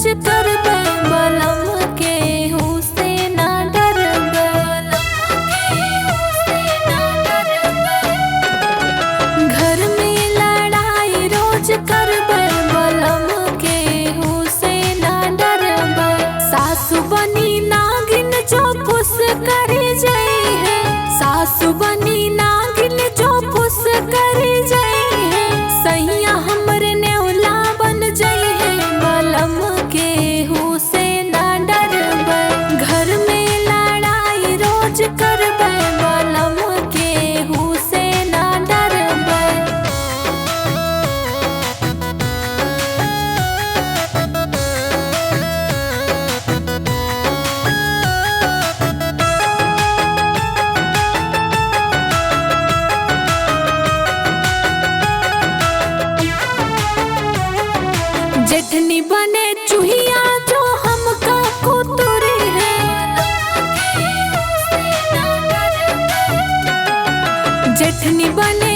रोज करबे बलम के हूँ से ना डरबे। घर में लड़ाई रोज करबे बलम के हूँ से ना डरबे। सासु बनी नागिन जो फुस करी जाई है, सासु बनी नागिन जो फुस करी जाई है। सैया हमरे नेवला बन जाई है बलम के हूँ से ना डरबे। घर में लड़ाई रोज करबे बलम के हूँ से ना डरबे। जेठनी बने चूहिया जो हमका कुतुरी है। जेठनी बने